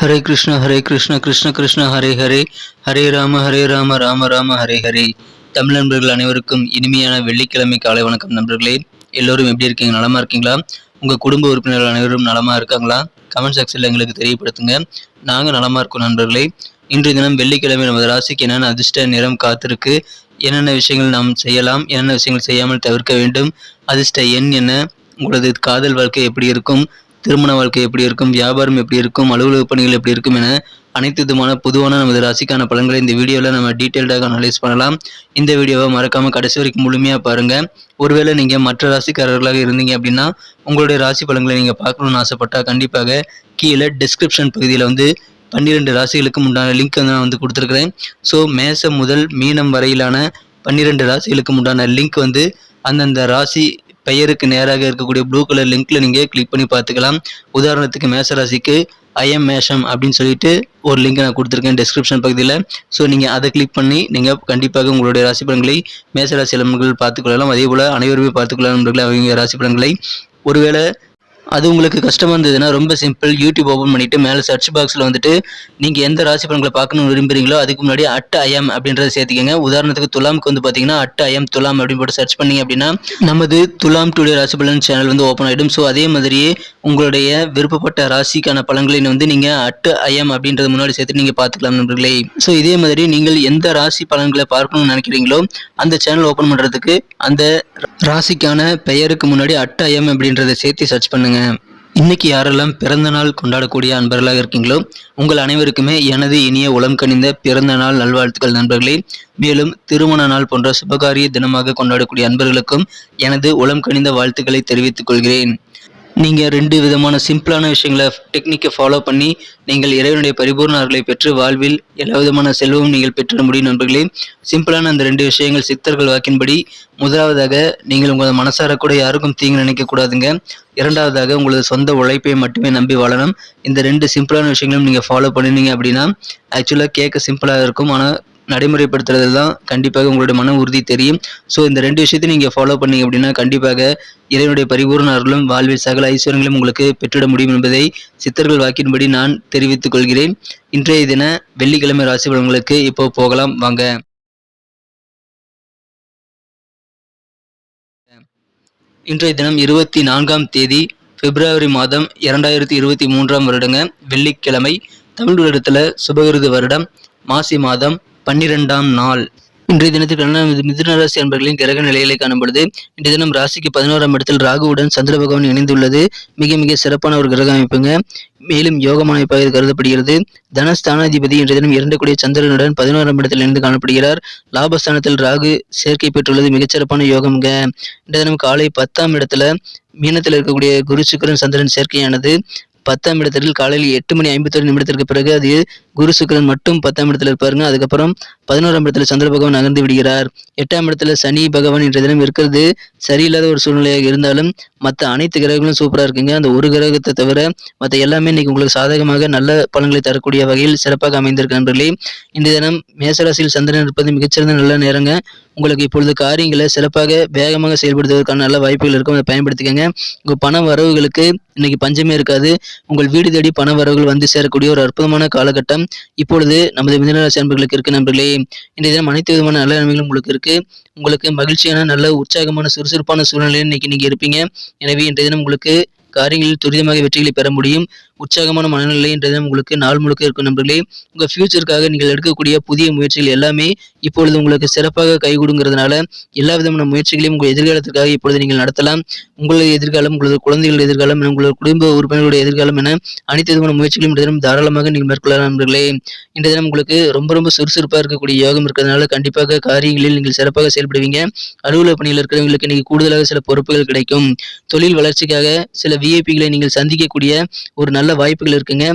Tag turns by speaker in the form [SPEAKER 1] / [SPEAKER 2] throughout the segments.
[SPEAKER 1] ஹரே கிருஷ்ண கிருஷ்ண கிருஷ்ண ஹரே ஹரே, ஹரே ராம ராம ராம ஹரே ஹரே. தமிழ் நண்பர்கள் அனைவருக்கும் இனிமையான வெள்ளிக்கிழமை காலை வணக்கம் நண்பர்களே. எல்லோரும் எப்படி இருக்கீங்க? நலமா இருக்கீங்களா? உங்கள் குடும்ப உறுப்பினர்கள் அனைவரும் நலமா இருக்காங்களா? கமெண்ட் செக்ஷனில் எங்களுக்கு தெரியப்படுத்துங்க. நாங்கள் நலமா இருக்கோம் நண்பர்களே. இன்றைய தினம் வெள்ளிக்கிழமை நமது ராசிக்கு என்னென்ன அதிர்ஷ்ட நிறம் காத்திருக்கு, என்னென்ன விஷயங்கள் நாம் செய்யலாம், என்னென்ன விஷயங்கள் செய்யாமல் தவிர்க்க வேண்டும், அதிர்ஷ்ட எண் என்ன, உங்களது காதல் வாழ்க்கை எப்படி இருக்கும், திருமண வாழ்க்கை எப்படி இருக்கும், வியாபாரம் எப்படி இருக்கும், அலுவலக பணிகள் எப்படி இருக்கும் என அனைத்து விதமான பொதுவான நமது ராசிக்கான பலன்களை இந்த வீடியோவில் நம்ம டீட்டெயில்டாக அனலைஸ் பண்ணலாம். இந்த வீடியோவை மறக்காமல் கடைசி வரைக்கும் முழுமையாக பாருங்கள். ஒருவேளை நீங்கள் மற்ற ராசிக்காரர்களாக இருந்தீங்க அப்படின்னா உங்களுடைய ராசி பலன்களை நீங்கள் பார்க்கணுன்னு ஆசைப்பட்டால் கண்டிப்பாக கீழே டிஸ்கிரிப்ஷன் பகுதியில் 12 ராசிகளுக்கு உண்டான லிங்க் நான் கொடுத்துருக்குறேன். ஸோ மேசம் முதல் மீனம் வரையிலான 12 ராசிகளுக்கு உண்டான லிங்க் அந்தந்த ராசி பெயருக்கு நேராக இருக்கக்கூடிய ப்ளூ கலர் லிங்க்ல நீங்கள் கிளிக் பண்ணி பார்த்துக்கலாம். உதாரணத்துக்கு மேச ராசிக்கு ஐஎம் மேஷம் அப்படின்னு சொல்லிட்டு ஒரு லிங்க் நான் கொடுத்துருக்கேன் டிஸ்கிரிப்ஷன் பகுதியில். ஸோ நீங்கள் அதை கிளிக் பண்ணி நீங்கள் கண்டிப்பாக உங்களுடைய ராசி பலன்களை மேசராசி நண்பர்கள் பார்த்துக்கொள்ளலாம். அதே போல் அனைவருமே பார்த்துக்கொள்ளலாம் நண்பர்கள் அவங்க ராசி பலன்களை. ஒருவேளை அது உங்களுக்கு கஷ்டமாக இருந்ததுன்னா ரொம்ப சிம்பிள். யூடியூப் ஓப்பன் பண்ணிவிட்டு மேலே சர்ச் பாக்ஸில் நீங்கள் எந்த ராசி பலன்களை பார்க்கணும்னு விரும்புகிறீங்களோ அதுக்கு முன்னாடி @IM அப்படின்றத சேர்த்துக்கங்க. உதாரணத்துக்கு துலாமுக்கு பார்த்தீங்கன்னா @IM துலாம் அப்படின்னு போட்டு சர்ச் பண்ணிங்க அப்படின்னா நமது துலாம் டுடே ராசி பலன் சேனல் ஓப்பன் ஆகிடும். ஸோ அதே மாதிரியே உங்களுடைய விருப்பப்பட்ட ராசிக்கான பலன்களை நீங்கள் @IM அப்படின்றத முன்னாடி சேர்த்து நீங்கள் பார்த்துக்கலாம் நண்பர்களே. ஸோ இதே மாதிரி நீங்கள் எந்த ராசி பலன்களை பார்க்கணும்னு நினைக்கிறீங்களோ அந்த சேனல் ஓப்பன் பண்ணுறதுக்கு அந்த ராசிக்கான பெயருக்கு முன்னாடி @IM அப்படின்றத சேர்த்து சர்ச் பண்ணுங்க. இன்னைக்கு யாரெல்லாம் பிறந்த நாள் கொண்டாடக்கூடிய அன்பர்களாக இருக்கீங்களோ உங்கள் அனைவருக்குமே எனது இனிய உளம் கனிந்த பிறந்த நாள் நல்வாழ்த்துக்கள் நண்பர்களே. மேலும் திருமண நாள் போன்ற சுபகாரிய தினமாக கொண்டாடக்கூடிய அன்பர்களுக்கும் எனது உளம் கனிந்த வாழ்த்துக்களை தெரிவித்துக் கொள்கிறேன். நீங்கள் 2 விதமான சிம்பிளான விஷயங்களை டெக்னிக்கை ஃபாலோ பண்ணி நீங்கள் இறைவனுடைய பரிபூர்ண அருளை பெற்று வாழ்வில் எல்லா விதமான செல்வமும் நீங்கள் பெற்றிட முடியும் நண்பர்களே. சிம்பிளான அந்த 2 விஷயங்கள் சித்தர்கள் வாக்கின்படி, முதலாவதாக நீங்கள் உங்களது மனசார கூட யாருக்கும் தீங்கு நினைக்கக்கூடாதுங்க. இரண்டாவதாக உங்களது சொந்த உழைப்பை மட்டுமே நம்பி வாழணும். இந்த 2 சிம்பிளான விஷயங்களும் நீங்கள் ஃபாலோ பண்ணினீங்க அப்படின்னா ஆக்சுவலாக கேட்க சிம்பிளாக இருக்கும், ஆனால் நடைமுறைப்படுத்துறதுல தான் கண்டிப்பாக உங்களுடைய மன உறுதி தெரியும். ஸோ இந்த 2 விஷயத்தையும் நீங்கள் ஃபாலோ பண்ணீங்க அப்படின்னா கண்டிப்பாக இறைவனுடைய பரிபூர்ண அருளும் வாழ்வில் சகல ஐஸ்வர்யங்களும் உங்களுக்கு பெற்றிட முடியும் என்பதை சித்தர்கள் வாக்கின்படி நான் தெரிவித்துக் கொள்கிறேன். இன்றைய தின வெள்ளிக்கிழமை ராசி பலன்களுக்கு இப்போ போகலாம் வாங்க. இன்றைய தினம் 24ஆம் தேதி பிப்ரவரி மாதம் 2023ஆம் வருடங்க வெள்ளிக்கிழமை. தமிழ் வருடத்தில் சுபகிருது வருடம் மாசி மாதம் 12ஆம் நாள். இன்றைய தினத்துக்கான மிதுன ராசி அன்பர்களின் கிரக நிலைகளை காணப்படுது. இன்றைய தினம் ராசிக்கு 11ஆம் இடத்தில் ராகுவுடன் சந்திர பகவான் இணைந்துள்ளது. மிக மிக சிறப்பான ஒரு கிரக அமைப்புங்க. மேலும் யோகமான அமைப்பாக இது கருதப்படுகிறது. தனஸ்தானாதிபதி இன்றைய தினம் 2 கூடிய சந்திரனுடன் 11ஆம் இடத்தில் இணைந்து காணப்படுகிறார். லாபஸ்தானத்தில் ராகு சேர்க்கை பெற்றுள்ளது மிகச்சிறப்பான யோகம்ங்க. இன்றைய தினம் காலை 10ஆம் இடத்துல மீனத்தில் இருக்கக்கூடிய குரு சுக்கிரன் சந்திரன் சேர்க்கையானது 10ஆம் இடத்தில் காலையில் 8:51 பிறகு அது குரு சுக்கிரன் மட்டும் 10ஆம் இடத்துல இருப்பாருங்க. அதுக்கப்புறம் 11ஆம் இடத்துல சந்திர பகவான் நகர்ந்து விடுகிறார். 8ஆம் இடத்துல சனி பகவான் இன்றைய தினம் இருக்கிறது சரியில்லாத ஒரு சூழ்நிலையாக இருந்தாலும் மற்ற அனைத்து கிரகங்களும் சூப்பராக இருக்குங்க. அந்த ஒரு கிரகத்தை தவிர மற்ற எல்லாமே இன்னைக்கு உங்களுக்கு சாதகமாக நல்ல பலன்களை தரக்கூடிய வகையில் சிறப்பாக அமைந்திருக்கு நண்பர்களே. இன்றைய தினம் மேசராசியில் சந்திரன் இருப்பது மிகச்சிறந்த நல்ல நேரங்க. உங்களுக்கு இப்பொழுது காரியங்களை சிறப்பாக வேகமாக செயல்படுத்துவதற்கான நல்ல வாய்ப்புகள் இருக்கும். அதை பயன்படுத்திக்கங்க. உங்கள் பண வரவுகளுக்கு இன்னைக்கு பஞ்சமே இருக்காது. உங்கள் வீடு தேடி பண வரவுகள் சேரக்கூடிய ஒரு அற்புதமான காலகட்டம் இப்பொழுது நமது மிதுனராசி அன்பர்களுக்கு இருக்கு நண்பர்களே. இன்றைய தினம் அனைத்து விதமான நல்ல நன்மைகளும் உங்களுக்கு இருக்கு. உங்களுக்கு மகிழ்ச்சியான நல்ல உற்சாகமான சுறுசுறுப்பான சூழ்நிலையில் இன்னைக்கு நீங்க இருப்பீங்க. எனவே இன்றைய தினம் உங்களுக்கு காரியங்களில் துரிதமாக வெற்றிகளை பெற முடியும். உற்சாகமான மனநிலை இன்றைய தினம் உங்களுக்கு நாள் முழுக்க இருக்கும் நண்பர்களே. உங்க ஃபியூச்சருக்காக நீங்கள் எடுக்கக்கூடிய புதிய முயற்சிகள் எல்லாமே இப்பொழுது உங்களுக்கு சிறப்பாக கைகூடுங்கிறதுனால எல்லா விதமான முயற்சிகளையும் உங்கள் எதிர்காலத்திற்காக இப்பொழுது நீங்கள் நடத்தலாம். உங்களது எதிர்காலம், உங்களது குழந்தைகளது எதிர்காலம், உங்களது குடும்ப உறுப்பினர்களுடைய எதிர்காலம் என அனைத்து விதமான முயற்சிகளையும் இன்றைய தினம் தாராளமாக நீங்கள் மேற்கொள்ளலாம் நண்பர்களே. இன்றைய தினம் உங்களுக்கு ரொம்ப ரொம்ப சுறுசுறுப்பாக இருக்கக்கூடிய யோகம் இருக்கிறதுனால கண்டிப்பாக காரியங்களில் நீங்கள் சிறப்பாக செயல்படுவீங்க. அலுவலக பணியில் இருக்கிறவங்களுக்கு இன்னைக்கு கூடுதலாக சில பொறுப்புகள் கிடைக்கும். தொழில் வளர்ச்சிக்காக சில விஐபிகளை நீங்கள் சந்திக்கக்கூடிய ஒரு நல்ல வாய்ப்புகள் இருக்குங்க.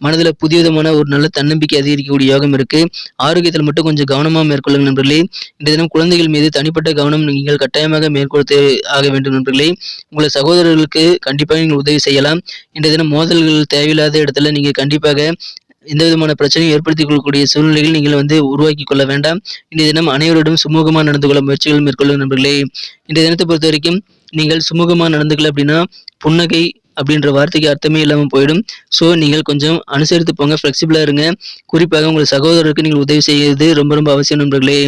[SPEAKER 1] மனதில் புதிய விதமான ஒரு நல்ல தன்னம்பிக்கை அதிகரிக்கக்கூடிய யோகம் இருக்கு. ஆரோக்கியத்தில் மட்டும் கொஞ்சம் கவனமாக மேற்கொள்ளுங்க நண்பர்களே. இன்றைய தினம் குழந்தைகள் மீது தனிப்பட்ட கவனம் நீங்கள் கட்டாயமாக மேற்கொள்ளும் ஆக வேண்டும் நண்பர்களே. உங்கள் சகோதரர்களுக்கு கண்டிப்பாக நீங்கள் உதவி செய்யலாம். இன்றைய தினம் மோதல்கள் தேவையில்லாத இடத்துல நீங்கள் கண்டிப்பாக எந்த விதமான பிரச்சனையும் ஏற்படுத்திக் கொள்ளக்கூடிய சூழ்நிலைகள் நீங்கள் உருவாக்கி கொள்ள வேண்டாம். இன்றைய தினம் அனைவரிடம் சுமூகமாக நடந்து கொள்ள முயற்சிகள் மேற்கொள்ளும் நண்பர்களே. இன்றைய தினத்தை பொறுத்த வரைக்கும் நீங்கள் சுமூகமாக நடந்துக்கல அப்படின்னா புன்னகை அப்படின்ற வார்த்தைக்கு அர்த்தமே இல்லாமல் போயிடும். ஸோ நீங்கள் கொஞ்சம் அனுசரித்து போங்க, ஃப்ளெக்சிபிளாக இருங்க. குறிப்பாக உங்கள் சகோதரருக்கு நீங்கள் உதவி செய்வது ரொம்ப ரொம்ப அவசியம் நண்பர்களே.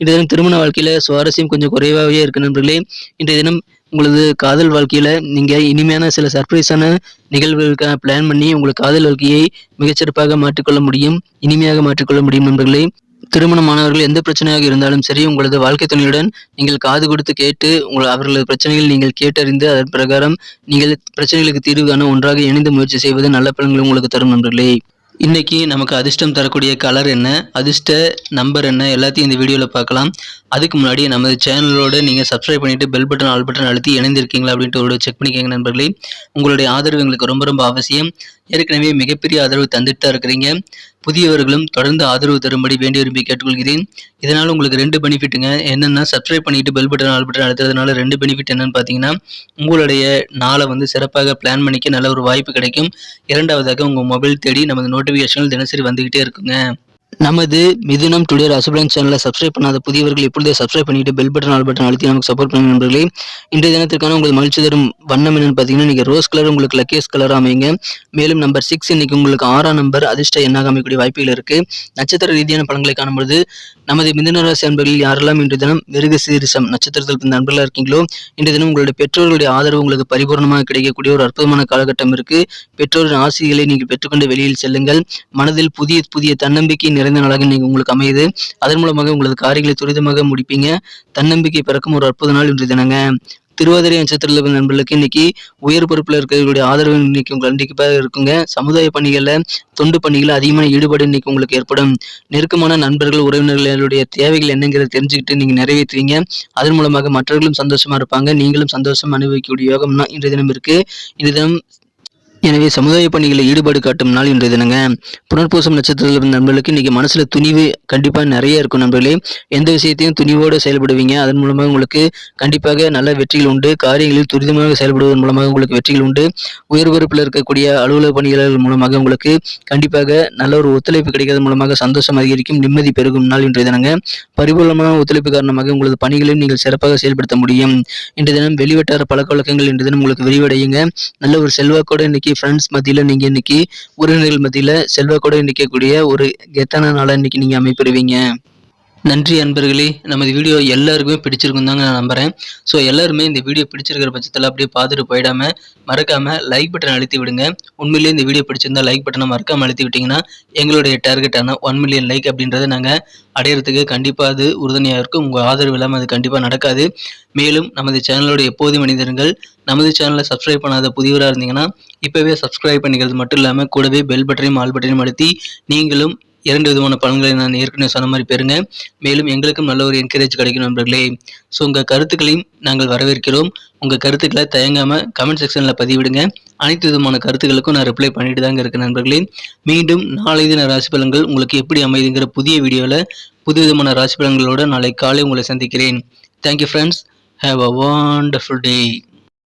[SPEAKER 1] இன்றைய தினம் திருமண வாழ்க்கையில் சுவாரஸ்யம் கொஞ்சம் குறைவாகவே இருக்கு நண்பர்களே. இன்றைய தினம் உங்களது காதல் வாழ்க்கையில் நீங்கள் இனிமையான சில சர்ப்ரைஸான நிகழ்வுகளுக்காக பிளான் பண்ணி உங்கள் காதல் வாழ்க்கையை மிகச்சிறப்பாக மாற்றிக்கொள்ள முடியும், இனிமையாக மாற்றிக்கொள்ள முடியும் நண்பர்களே. திருமணமானவர்கள் எந்த பிரச்சனையாக இருந்தாலும் சரி, உங்களது வாழ்க்கை துணையுடன் நீங்கள் காது கொடுத்து கேட்டு அவர்களது பிரச்சனைகள் நீங்கள் கேட்டறிந்து அதன் பிரகாரம் நீங்கள் பிரச்சனைகளுக்கு தீர்வு காண ஒன்றாக இணைந்து முயற்சி செய்வது நல்ல பலன்களை உங்களுக்கு தரும் நண்பர்களே. இன்னைக்கு நமக்கு அதிர்ஷ்டம் தரக்கூடிய கலர் என்ன, அதிர்ஷ்ட நம்பர் என்ன, எல்லாத்தையும் இந்த வீடியோவில் பார்க்கலாம். அதுக்கு முன்னாடி நமது சேனலோட நீங்கள் சப்ஸ்கிரைப் பண்ணிவிட்டு பெல் பட்டன் ஆல் பட்டன் அழுத்தி இணைந்திருக்கீங்களா அப்படின்ட்டு ஒரு செக் பண்ணிக்கோங்க நண்பர்களே. உங்களுடைய ஆதரவு எங்களுக்கு ரொம்ப ரொம்ப அவசியம். ஏற்கனவே மிகப்பெரிய ஆதரவு தந்துட்டு தான் இருக்கிறீங்க. புதியவர்களும் தொடர்ந்து ஆதரவு தரும்படி வேண்டி விரும்பி கேட்டுக்கொள்கிறேன். இதனால் உங்களுக்கு 2 பெனிஃபிட்டுங்க. என்னென்னா, சப்ஸ்கிரைப் பண்ணிவிட்டு பெல் பட்டன் ஆல் பட்டன் அழுத்துறதுனால 2 பெனிஃபிட் என்னென்னு பார்த்தீங்கன்னா, உங்களுடைய நாளை சிறப்பாக பிளான் பண்ணிக்க நல்ல ஒரு வாய்ப்பு கிடைக்கும். இரண்டாவதாக உங்கள் மொபைல் தேடி நமது நோட்டிஃபிகேஷன்கள் தினசரி வந்துக்கிட்டே இருக்குங்க. நமது மிதுனம் டுடே ராசிபலன் சேனலை சப்ஸ்கிரைப் பண்ணாத புதியவர்கள் இப்பொழுதே சப்ஸ்கிரைப் பண்ணிட்டு பெல் பட்டன் ஆல் பட்டன் அழுத்தி நமக்கு சப்போர்ட் பண்ணுங்க நண்பர்களே. இன்றைய தினத்திற்கான உங்களுக்கு மகிழ்ச்சி தரும் வண்ணம் என்னன்னு பார்த்தீங்கன்னா, நீங்கள் ரோஸ் கலர் உங்களுக்கு லக்கியஸ்ட் கலர் அமைங்க. மேலும் நம்பர் 6 இன்னைக்கு உங்களுக்கு 6ஆம் நம்பர் அதிர்ஷ்ட எண்ணாக அமைக்கக்கூடிய வாய்ப்புகள் இருக்கு. நட்சத்திர ரீதியான பலன்களை காணும்போது நமது மிதுன ராசி அன்பர்களில் யாரெல்லாம் இன்றைய தினம் மிருகசீரிஷம் நட்சத்திரத்தில் பிறந்த நண்பர்களாக இருக்கீங்களோ, இன்றைய தினம் உங்களுடைய பெற்றோர்களுடைய ஆதரவு உங்களுக்கு பரிபூர்ணமாக கிடைக்கக்கூடிய ஒரு அற்புதமான காலகட்டம் இருக்கு. பெற்றோரின் ஆசைகளை நீங்கள் பெற்றுக்கொண்டு வெளியில் செல்லுங்கள். மனதில் புதிய புதிய தன்னம்பிக்கை நிறைந்த நாளாக நீங்கள் உங்களுக்கு அமையுது. அதன் மூலமாக உங்களது காரியங்களை துரிதமாக முடிப்பீங்க. தன்னம்பிக்கை பிறக்கும் ஒரு அற்புத நாள் இன்றைய தினங்க. திருவாதிரை நட்சத்திரத்தில் நண்பர்களுக்கு இன்னைக்கு உயர் பொறுப்பில் இருக்கிறவர்களுடைய ஆதரவு இன்னைக்கு உங்களுக்கு கண்டிப்பாக இருக்குங்க. சமுதாய பணிகளில் தொண்டு பணிகளில் அதிகமான ஈடுபாடு இன்னைக்கு உங்களுக்கு ஏற்படும். நெருக்கமான நண்பர்கள் உறவினர்களுடைய தேவைகள் என்னங்கிறத தெரிஞ்சுக்கிட்டு நீங்கள் நிறைவேற்றுவீங்க. அதன் மூலமாக மற்றவர்களும் சந்தோஷமா இருப்பாங்க, நீங்களும் சந்தோஷம் அனுபவிக்கக்கூடிய யோகம்னா இன்றைய தினம் இருக்கு. இன்றைய தினம் எனவே சமுதாய பணிகளில் ஈடுபாடு காட்டும் நாள் இன்றைய தினங்க. புனர்பூசம் நட்சத்திரத்தில் இருந்த நண்பர்களுக்கு இன்னைக்கு மனசுல துணிவு கண்டிப்பாக நிறைய இருக்கும் நண்பர்களே. எந்த விஷயத்தையும் துணிவோடு செயல்படுவீங்க. அதன் மூலமாக உங்களுக்கு கண்டிப்பாக நல்ல வெற்றிகள் உண்டு. காரியங்களில் துரிதமாக செயல்படுவதன் மூலமாக உங்களுக்கு வெற்றிகள் உண்டு. உயர் பொறுப்பில் இருக்கக்கூடிய அலுவலக பணிகள் மூலமாக உங்களுக்கு கண்டிப்பாக நல்ல ஒரு ஒத்துழைப்பு கிடைக்கிறது மூலமாக சந்தோஷம் அதிகரிக்கும், நிம்மதி பெருகும் நாள் இன்றைய தினங்க. பரிபூர்ணமான ஒத்துழைப்பு காரணமாக உங்களது பணிகளையும் நீங்கள் சிறப்பாக செயல்படுத்த முடியும். இன்றைய தினம் வெளிவட்டார பழக்க வழக்கங்கள் இன்றைய தினம் உங்களுக்கு விரிவடையுங்க. நல்ல ஒரு செல்வாக்கோட இன்னைக்கு ஃப்ரெண்ட்ஸ் மத்தியில் நீங்கள் இன்னைக்கு உறவினர்கள் மத்தியில் செல்வாக்கோட நிற்கக்கூடிய ஒரு கெத்தான நாளாக இன்னைக்கு நீங்கள் அமைப்பெறுவீங்க. நன்றி அன்பர்களே. நமது வீடியோ எல்லாருக்குமே பிடிச்சிருக்கும் தாங்க நான் நம்புகிறேன். ஸோ எல்லாருமே இந்த வீடியோ பிடிச்சிருக்கிற பட்சத்தில் அப்படியே பார்த்துட்டு போயிடாமல் மறக்காமல் லைக் பட்டன் அழுத்தி விடுங்க. உண்மையிலேயே இந்த வீடியோ பிடிச்சிருந்தா லைக் பட்டனை மறக்காமல் அழுத்தி விட்டிங்கன்னா எங்களுடைய டார்கெட்டான 1 மில்லியன் லைக் அப்படின்றத நாங்கள் அடையிறதுக்கு கண்டிப்பாக அது உறுதுணையாக இருக்கும். உங்கள் ஆதரவு இல்லாமல் அது கண்டிப்பாக நடக்காது. மேலும் நமது சேனலோட எப்போதும் மனிதர்கள் நமது சேனலை சப்ஸ்கிரைப் பண்ணாத புதியவராக இருந்தீங்கன்னா இப்போவே சப்ஸ்கிரைப் பண்ணிக்கிறது மட்டும் இல்லாமல் கூடவே பெல் பட்டனையும் ஆல் பட்டனையும் அழுத்தி நீங்களும் 2 விதமான பலன்களை நான் ஏற்கனவே சொன்ன மாதிரி பெறுங்க. மேலும் எங்களுக்கும் நல்ல ஒரு என்கரேஜ் கிடைக்கும் நண்பர்களே. ஸோ உங்கள் கருத்துக்களையும் நாங்கள் வரவேற்கிறோம். உங்கள் கருத்துக்களை தயங்காமல் கமெண்ட் செக்ஷனில் பதிவிடுங்க. அனைத்து விதமான கருத்துக்களுக்கும் நான் ரிப்ளை பண்ணிட்டு தாங்க இருக்கேன் நண்பர்களே. மீண்டும் நாளை தின ராசி பலன்கள் உங்களுக்கு எப்படி அமைதுங்கிற புதிய வீடியோவில் புது விதமான ராசி பலன்களோடு நாளை காலை உங்களை சந்திக்கிறேன். Thank you friends. Have a wonderful day.